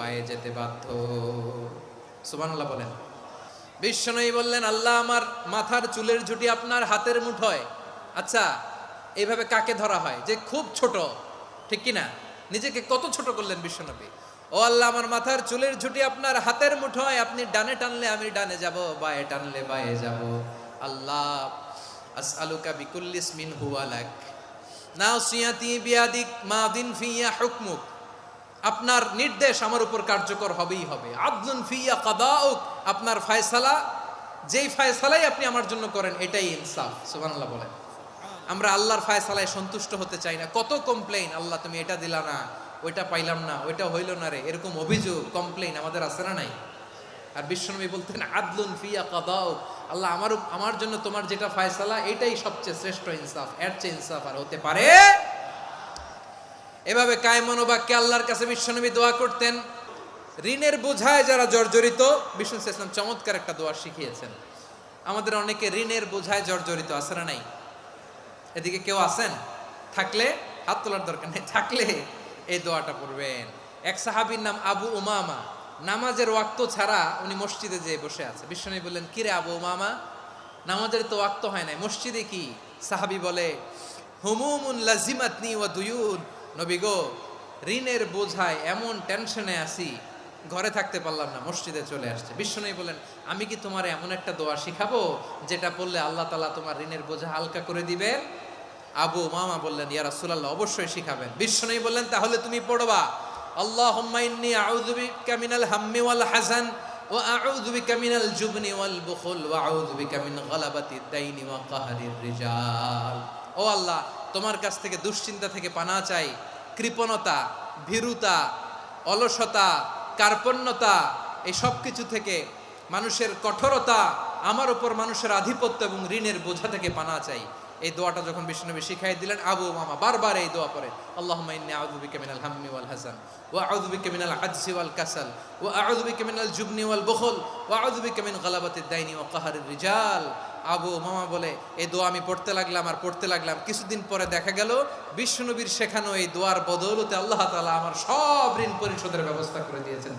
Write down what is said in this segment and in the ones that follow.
পায়ে যেতে বাধ্য। সুবহানাল্লাহ বলেন। বিশ্বনবী বললেন, আল্লাহ আমার মাথার চুলের ঝুঁটি আপনার হাতের মুঠোয়। আচ্ছা, এইভাবে কাকে ধরা হয়? যে খুব ছোট, ঠিক কিনা? নিজেকে কত ছোট করলেন বিশ্বনবী। ও আল্লাহ, আমার মাথার চুলের ঝুঁটি আপনার হাতের মুঠোয়, আপনি ডানে টানলে আমি ডানে যাব, বায়ে টানলে বায়ে যাব। আল্লাহ, আসআলুকা বিকুল্লি ইসমিন হুয়া লাক নাসিয়াতি বিয়াদিক মাদিন ফিয়া হুকমুক। আপনার নির্দেশ আমার উপর কার্যকর হবেই হবে। আদলুন ফিয়া কাদাউক, আপনার ফয়সালা, যেই ফয়সালাই আপনি আমার জন্য করেন এটাই ইনসাফ। সুবহানাল্লাহ বলেন। আমরা আল্লাহর ফয়সালায় সন্তুষ্ট হতে চাই না। কত কমপ্লেইন, আল্লাহ তুমি এটা দিলা না, ওইটা পাইলাম না, ওইটা হইল না রে, এরকম অভিযোগ কমপ্লেইন আমাদের আছে না নাই? আর বিশ্বনবী বলতেন আদলুন ফিয়া কাদাউক, আল্লাহ আমার জন্য তোমার যেটা ফয়সালা এটাই সবচেয়ে শ্রেষ্ঠ ইনসাফ, এর চেয়ে ইনসাফ আর হতে পারে। এভাবে কায়মনোবাক্যে আল্লাহর কাছে বিশ্বনবী দোয়া করতেন। ঋণের বোঝায় যারা জর্জরিত, বিষ্ণু ইসলাম চমৎকার একটা দোয়া শিখিয়েছেন। আমাদের অনেকে ঋণের বোঝায় জর্জরিত, আছে না নাই? এদিকে কেউ আছেন? থাকলে হাত তোলার দরকার নেই, থাকলে এই দোয়াটা পড়বেন। এক সাহাবীর নাম আবু উমামা, নামাজের ওয়াক্ত ছাড়া উনি মসজিদে যেয়ে বসে আছে। বিশ্বনবী বললেন, কিরে আবু উমামা, নামাজের তো ওয়াক্ত হয় নাই, মসজিদে কি? সাহাবী বলে, হুমুমুন লাজিমাতনি ওয়া দুয়ুন। নবী গো, ঋণের বোঝায় এমন টেনশনে আছি, ঘরে থাকতে পারলাম না, মসজিদে চলে আসছে। বিশ্বনবী বলেন, আমি কি তোমার এমন একটা দোয়া শিখাবো যেটা পড়লে আল্লাহ তাআলা তোমার ঋণের বোঝা হালকা করে দিবেন? আবু উমামা বললেন, ইয়া রাসূলুল্লাহ, অবশ্যই শিখাবেন। বিশ্বনবী বললেন, তাহলে তুমি পড়বা, আল্লাহুম্মা ইন্নী আউযু বিকা মিনাল হাম্মি ওয়াল হাযান ওয়া আউযু বিকা মিনাল জুবনি ওয়াল বুখল ওয়া আউযু বিকা মিন গালাবাতিদ দাইনি ওয়া কাহরির রিজাল। ও আল্লাহ, তোমার কাছ থেকে দুশ্চিন্তা থেকে পানা চাই, কৃপণতা, ভীরুতা, অলসতা, কার্পণ্যতা, এই সব কিছু থেকে, মানুষের কঠোরতা, আমার উপর মানুষের আধিপত্য এবং ঋণের বোঝা থেকে পানা চাই। এই দোয়াটা যখন বিশ্বনবী শিখাই দিলেন, আবু উমামা বারবার এই দোয়া পড়ে, আল্লাহুম্মা ইন্নী আউযু বিকা মিনাল হাম্মি ওয়াল হাযান ওয়া আউযু বিকা মিনাল আজজি ওয়াল কাসাল ওয়া আউযু বিকা মিনাল জুবনি ওয়াল বুখল ওয়া আউযু বিকা মিন গালাবাতিদ দাইনি ওয়া কাহরির রিজাল। আবু উমামা বলে, এই দোয়া আমি পড়তে লাগলাম আর পড়তে লাগলাম। কিছুদিন পরে দেখা গেল বিশ্বনবীর শেখানো এই দোয়ার বদৌলতে আল্লাহ তাআলা আমার সব ঋণ পরিশোধের ব্যবস্থা করে দিয়েছেন।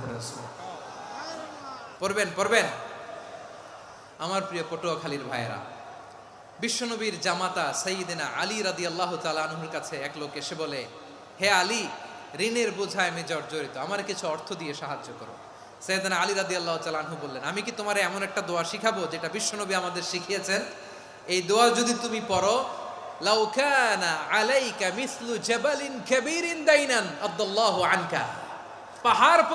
পড়বেন পড়বেন। আমার প্রিয় পটুয়াখালীর ভাইয়েরা, বিশ্বনবীর জামাতা সাইয়্যিদিনা আলী রাদিয়াল্লাহু তাআলা আনহুর কাছে এক লোক এসে বলে, হে আলী, ঋণের বোঝায় আমি জর্জরিত, আমার কিছু অর্থ দিয়ে সাহায্য করো। সাইয়্যিদিনা আলী রাদিয়াল্লাহু তাআলা আনহু বললেন, আমি কি তোমারে এমন একটা দোয়া শিখাবো যেটা বিশ্বনবী আমাদের শিখিয়েছেন? এই দোয়া যদি তুমি পড়ো, লাউ কানা আলাইকা মিসলু জাবালিন কাবীরিন দাইনান আদাল্লাহু আনকা, পাহাড়